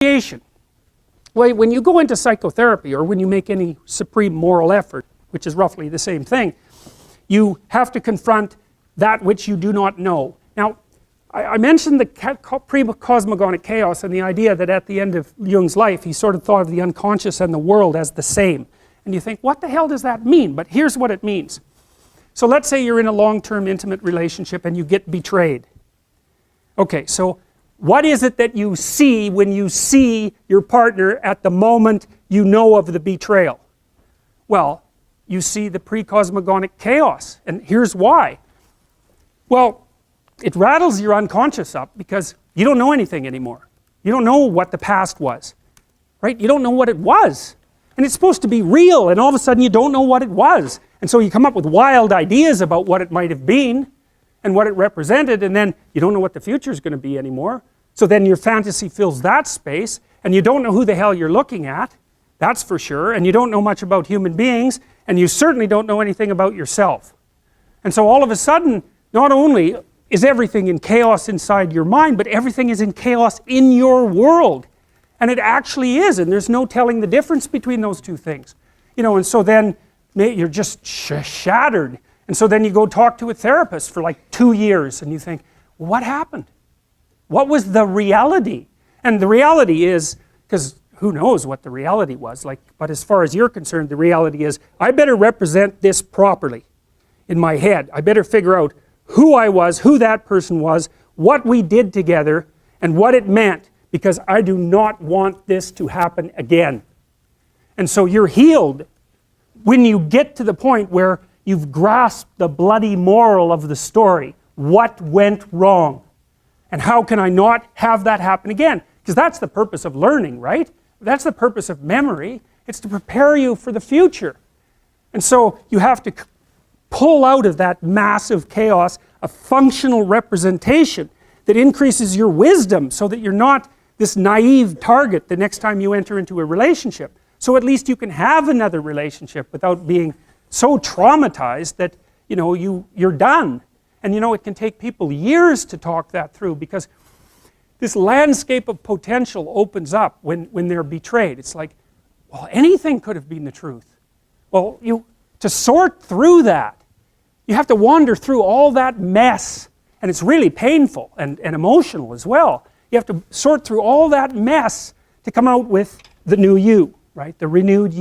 Well, when you go into psychotherapy, or when you make any supreme moral effort, which is roughly the same thing, you have to confront that which you do not know. Now, I mentioned the pre-cosmogonic chaos and the idea that at the end of Jung's life he sort of thought of the unconscious and the world as the same. And you think, what the hell does that mean? But here's what it means. So let's say you're in a long-term intimate relationship and you get betrayed. Okay, so what is it that you see when you see your partner at the moment you know of the betrayal? Well, you see the pre-cosmogonic chaos, and here's why. Well, it rattles your unconscious up because you don't know anything anymore. You don't know what the past was, right? You don't know what it was. And it's supposed to be real, and all of a sudden you don't know what it was. And so you come up with wild ideas about what it might have been and what it represented, and then you don't know what the future is going to be anymore. So then your fantasy fills that space, and you don't know who the hell you're looking at, that's for sure, and you don't know much about human beings, and you certainly don't know anything about yourself. And so all of a sudden, not only is everything in chaos inside your mind, but everything is in chaos in your world. And it actually is, and there's no telling the difference between those two things. You know, and so then you're just shattered. And so then you go talk to a therapist for like 2 years, and you think, well, what happened? What was the reality? And the reality is, because who knows what the reality was, like, but as far as you're concerned, the reality is, I better represent this properly in my head. I better figure out who I was, who that person was, what we did together, and what it meant, because I do not want this to happen again. And so you're healed when you get to the point where you've grasped the bloody moral of the story. What went wrong? And how can I not have that happen again? Because that's the purpose of learning, right? That's the purpose of memory. It's to prepare you for the future. And so you have to pull out of that massive chaos a functional representation that increases your wisdom so that you're not this naive target the next time you enter into a relationship. So at least you can have another relationship without being so traumatized that, you know, you're done. And you know, it can take people years to talk that through, because this landscape of potential opens up when they're betrayed. It's like, well, anything could have been the truth. Well, to sort through that, you have to wander through all that mess, and it's really painful and emotional as well. You have to sort through all that mess to come out with the new you, right? The renewed you.